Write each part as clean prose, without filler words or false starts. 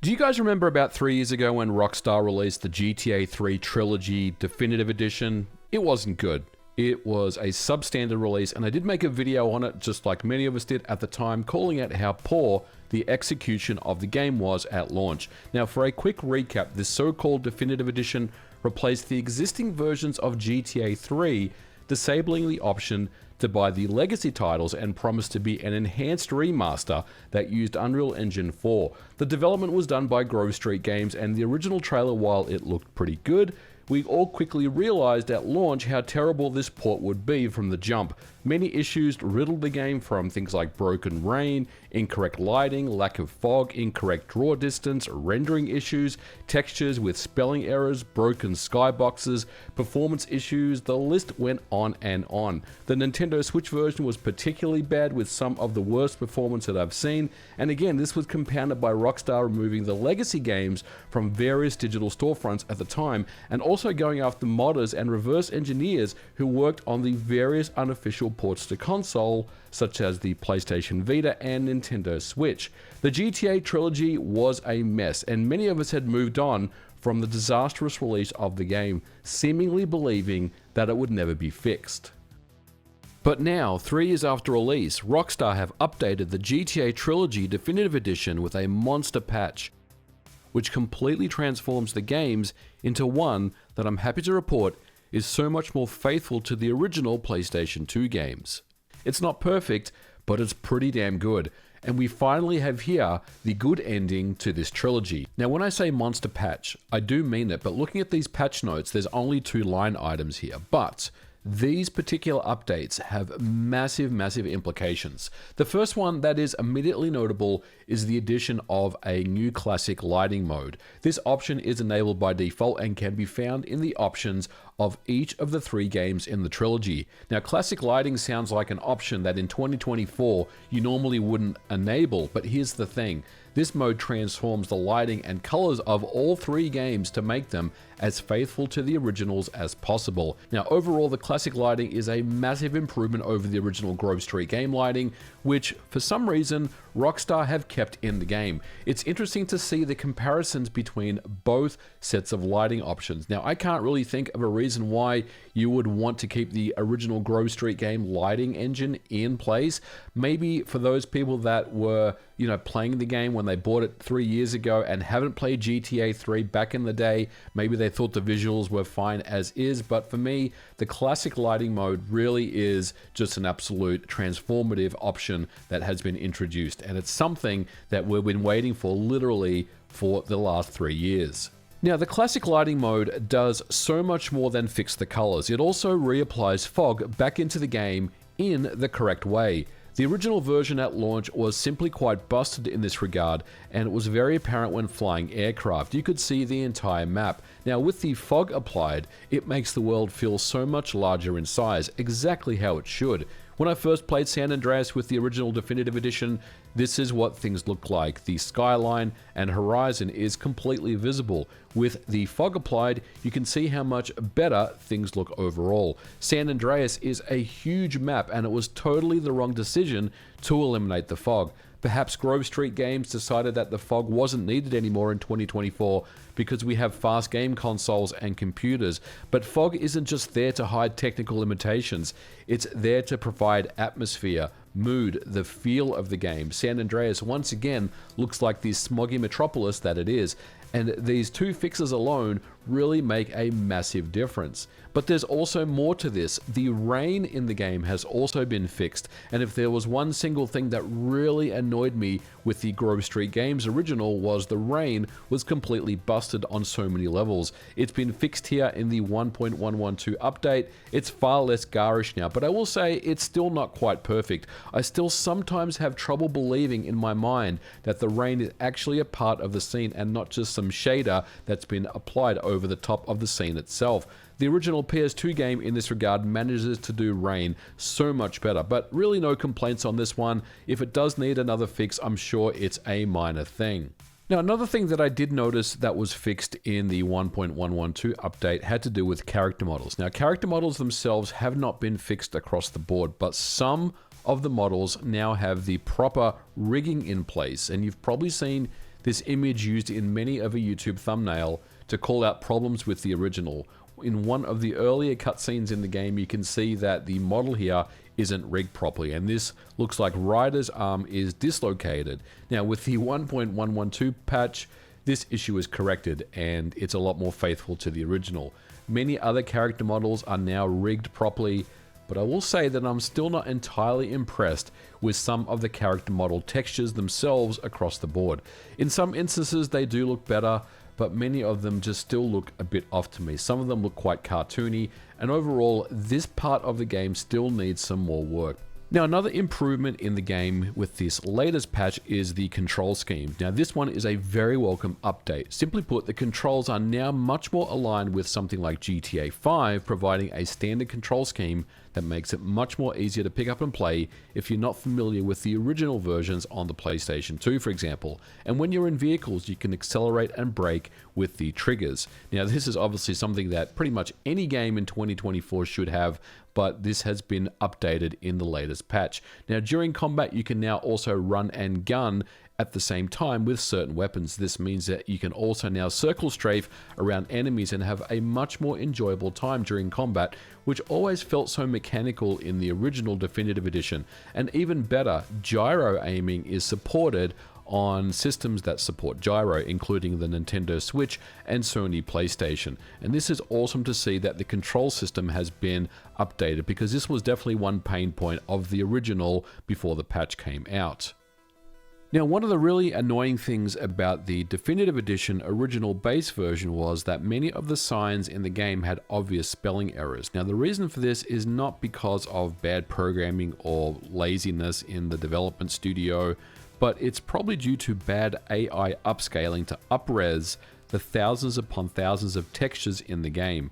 Do you guys remember about 3 years ago when Rockstar released the GTA 3 Trilogy Definitive Edition? It wasn't good. It was a substandard release, and I did make a video on it, just like many of us did at the time, calling out how poor the execution of the game was at launch. Now, for a quick recap, this so-called Definitive Edition replaced the existing versions of GTA 3, disabling the option to buy the legacy titles and promised to be an enhanced remaster that used Unreal Engine 4. The development was done by Grove Street Games, and the original trailer, while it looked pretty good, we all quickly realized at launch how terrible this port would be from the jump. Many issues riddled the game, from things like broken rain, incorrect lighting, lack of fog, incorrect draw distance, rendering issues, textures with spelling errors, broken skyboxes, performance issues. The list went on and on. The Nintendo Switch version was particularly bad, with some of the worst performance that I've seen, and again, this was compounded by Rockstar removing the legacy games from various digital storefronts at the time, and also going after modders and reverse engineers who worked on the various unofficial ports to console, such as the PlayStation Vita and Nintendo Switch. The GTA Trilogy was a mess, and many of us had moved on from the disastrous release of the game, seemingly believing that it would never be fixed. But now, 3 years after release, Rockstar have updated the GTA Trilogy Definitive Edition with a monster patch, which completely transforms the games into one that I'm happy to report is so much more faithful to the original PlayStation 2 games. It's not perfect, but it's pretty damn good, and we finally have here the good ending to this trilogy. Now, when I say monster patch, I do mean it, but looking at these patch notes, there's only 2 line items here, but these particular updates have massive implications. The first one that is immediately notable is the addition of a new classic lighting mode. This option is enabled by default and can be found in the options of each of the 3 games in the trilogy. Now, classic lighting sounds like an option that in 2024 you normally wouldn't enable, but here's the thing. This mode transforms the lighting and colors of all 3 games to make them as faithful to the originals as possible. Now, overall, the classic lighting is a massive improvement over the original Grove Street game lighting, which for some reason Rockstar have kept in the game. It's interesting to see the comparisons between both sets of lighting options. Now, I can't really think of a reason why you would want to keep the original Grove Street game lighting engine in place. Maybe for those people that were, playing the game when they bought it 3 years ago and haven't played GTA 3 back in the day, maybe they thought the visuals were fine as is, but for me, the classic lighting mode really is just an absolute transformative option that has been introduced, and it's something that we've been waiting for literally for the last 3 years. Now, the classic lighting mode does so much more than fix the colors. It also reapplies fog back into the game in the correct way. The original version at launch was simply quite busted in this regard, and it was very apparent when flying aircraft. You could see the entire map. Now, with the fog applied, it makes the world feel so much larger in size, exactly how it should. When I first played San Andreas with the original Definitive Edition, this is what things look like. The skyline and horizon is completely visible. With the fog applied, you can see how much better things look overall. San Andreas is a huge map, and it was totally the wrong decision to eliminate the fog. Perhaps Grove Street Games decided that the fog wasn't needed anymore in 2024 because we have fast game consoles and computers. But fog isn't just there to hide technical limitations. It's there to provide atmosphere, mood, the feel of the game. San Andreas once again looks like the smoggy metropolis that it is, and these 2 fixes alone really make a massive difference. But there's also more to this. The rain in the game has also been fixed, and if there was one single thing that really annoyed me with the Grove Street Games original, was the rain was completely busted on so many levels. It's been fixed here in the 1.112 update. It's far less garish now, but I will say it's still not quite perfect. I still sometimes have trouble believing in my mind that the rain is actually a part of the scene and not just some shader that's been applied over the top of the scene itself. The original PS2 game in this regard manages to do rain so much better, but really no complaints on this one. If it does need another fix, I'm sure it's a minor thing. Now, another thing that I did notice that was fixed in the 1.112 update had to do with character models. Now, character models themselves have not been fixed across the board, but some of the models now have the proper rigging in place, and you've probably seen This image used in many of a YouTube thumbnail to call out problems with the original. In one of the earlier cutscenes in the game, you can see that the model here isn't rigged properly, and this looks like Ryder's arm is dislocated. Now with the 1.112 patch, this issue is corrected and it's a lot more faithful to the original. Many other character models are now rigged properly, but I will say that I'm still not entirely impressed with some of the character model textures themselves across the board. In some instances they do look better, but many of them just still look a bit off to me. Some of them look quite cartoony, and overall this part of the game still needs some more work. Now another improvement in the game with this latest patch is the control scheme. Now this one is a very welcome update. Simply put, the controls are now much more aligned with something like GTA 5, providing a standard control scheme that makes it much more easier to pick up and play if you're not familiar with the original versions on the PlayStation 2, for example. And when you're in vehicles, you can accelerate and brake with the triggers. Now this is obviously something that pretty much any game in 2024 should have, but this has been updated in the latest patch. Now during combat, you can now also run and gun at the same time with certain weapons. This means that you can also now circle strafe around enemies and have a much more enjoyable time during combat, which always felt so mechanical in the original Definitive Edition. And even better, gyro aiming is supported on systems that support gyro, including the Nintendo Switch and Sony PlayStation. And this is awesome to see that the control system has been updated, because this was definitely one pain point of the original before the patch came out. Now, one of the really annoying things about the Definitive Edition original base version was that many of the signs in the game had obvious spelling errors. Now, the reason for this is not because of bad programming or laziness in the development studio, but it's probably due to bad AI upscaling to up-res the thousands upon thousands of textures in the game.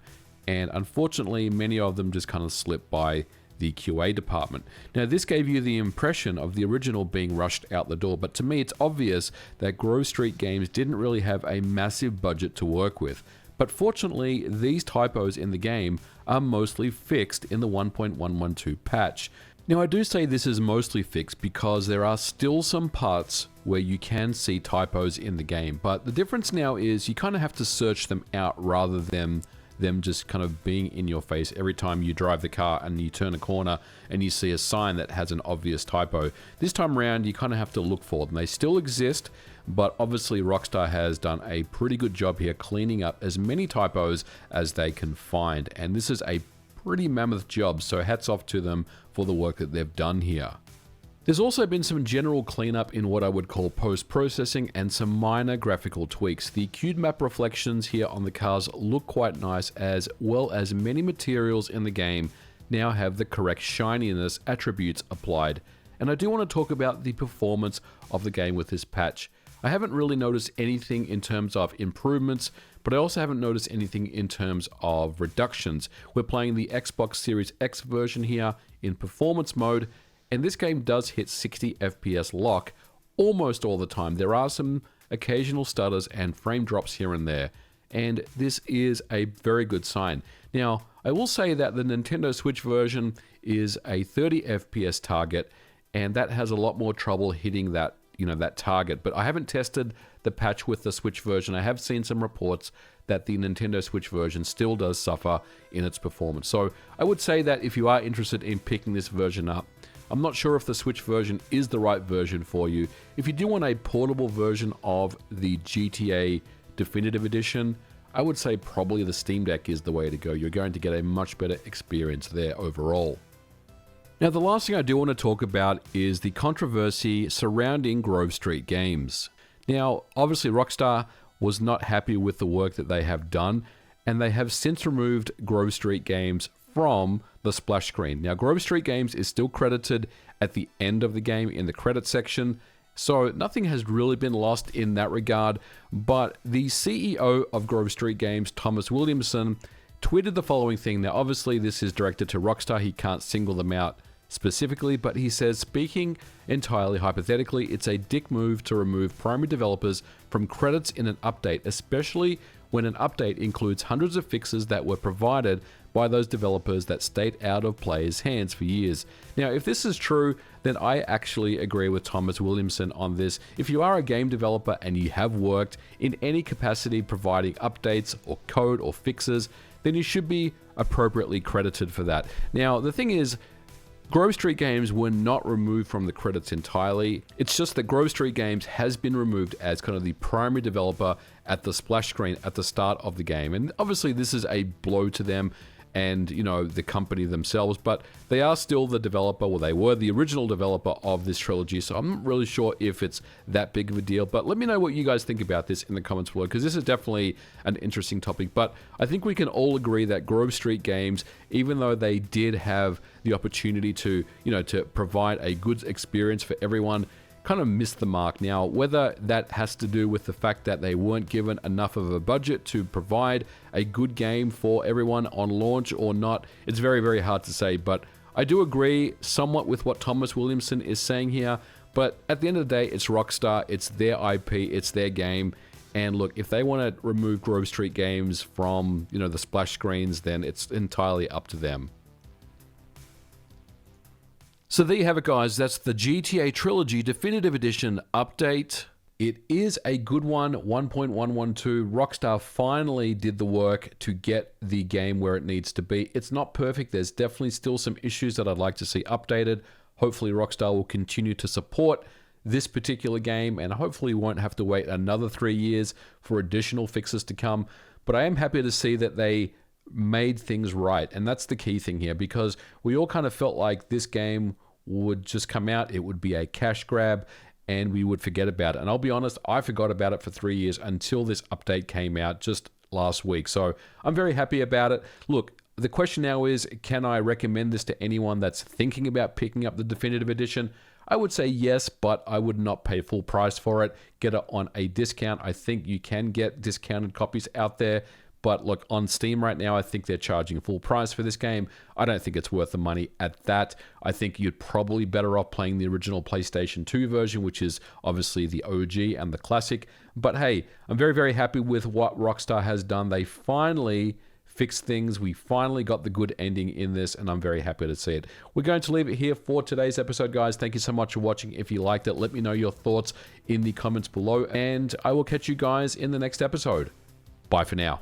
And unfortunately, many of them just kind of slip by the QA department. Now this gave you the impression of the original being rushed out the door, but to me it's obvious that Grove Street Games didn't really have a massive budget to work with. But fortunately, these typos in the game are mostly fixed in the 1.112 patch. Now I do say this is mostly fixed because there are still some parts where you can see typos in the game, but the difference now is you kind of have to search them out rather than them just kind of being in your face every time you drive the car and you turn a corner and you see a sign that has an obvious typo. This time around, you kind of have to look for them. They still exist, but obviously Rockstar has done a pretty good job here cleaning up as many typos as they can find. And this is a pretty mammoth job, so hats off to them for the work that they've done here. There's also been some general cleanup in what I would call post-processing and some minor graphical tweaks. The queued map reflections here on the cars look quite nice, as well as many materials in the game now have the correct shininess attributes applied. And I do want to talk about the performance of the game with this patch. I haven't really noticed anything in terms of improvements, but I also haven't noticed anything in terms of reductions. We're playing the Xbox Series X version here in performance mode, and this game does hit 60 FPS lock almost all the time. There are some occasional stutters and frame drops here and there, and this is a very good sign. Now, I will say that the Nintendo Switch version is a 30 FPS target, and that has a lot more trouble hitting that, that target. But I haven't tested the patch with the Switch version. I have seen some reports that the Nintendo Switch version still does suffer in its performance. So I would say that if you are interested in picking this version up, I'm not sure if the Switch version is the right version for you. If you do want a portable version of the GTA Definitive Edition, I would say probably the Steam Deck is the way to go. You're going to get a much better experience there overall. Now, the last thing I do want to talk about is the controversy surrounding Grove Street Games. Now, obviously Rockstar was not happy with the work that they have done, and they have since removed Grove Street Games from the splash screen. Now, Grove Street Games is still credited at the end of the game in the credits section, so nothing has really been lost in that regard. But the CEO of Grove Street Games, Thomas Williamson, tweeted the following thing. Now, obviously, this is directed to Rockstar. He can't single them out specifically, but he says, speaking entirely hypothetically, it's a dick move to remove primary developers from credits in an update, especially when an update includes hundreds of fixes that were provided by those developers that stayed out of players' hands for years. Now, if this is true, then I actually agree with Thomas Williamson on this. If you are a game developer and you have worked in any capacity providing updates or code or fixes, then you should be appropriately credited for that. Now, the thing is, Grove Street Games were not removed from the credits entirely. It's just that Grove Street Games has been removed as kind of the primary developer at the splash screen at the start of the game. And obviously this is a blow to them and, you know, the company themselves, but they are still the developer, well, they were the original developer of this trilogy, so I'm not really sure if it's that big of a deal. But let me know what you guys think about this in the comments below, because this is definitely an interesting topic. But I think we can all agree that Grove Street Games, even though they did have the opportunity to, you know, to provide a good experience for everyone, kind of missed the mark. Now, whether that has to do with the fact that they weren't given enough of a budget to provide a good game for everyone on launch or not, it's very, very hard to say. But I do agree somewhat with what Thomas Williamson is saying here. But at the end of the day, it's Rockstar, it's their IP, it's their game. And look, if they want to remove Grove Street Games from, you know, the splash screens, then it's entirely up to them. So there you have it, guys. That's the GTA Trilogy Definitive Edition update. It is a good one, 1.112. Rockstar finally did the work to get the game where it needs to be. It's not perfect. There's definitely still some issues that I'd like to see updated. Hopefully Rockstar will continue to support this particular game, and hopefully we won't have to wait another 3 years for additional fixes to come. But I am happy to see that they made things right, and that's the key thing here, because we all kind of felt like this game would just come out, it would be a cash grab, and we would forget about it. And I'll be honest, I forgot about it for 3 years until this update came out just last week. So I'm very happy about it. Look, the question now is, can I recommend this to anyone that's thinking about picking up the Definitive Edition? I would say yes, but I would not pay full price for it. Get it on a discount. I think you can get discounted copies out there. But look, on Steam right now, I think they're charging full price for this game. I don't think it's worth the money at that. I think you'd probably better off playing the original PlayStation 2 version, which is obviously the OG and the classic. But hey, I'm very, very happy with what Rockstar has done. They finally fixed things. We finally got the good ending in this, and I'm very happy to see it. We're going to leave it here for today's episode, guys. Thank you so much for watching. If you liked it, let me know your thoughts in the comments below, and I will catch you guys in the next episode. Bye for now.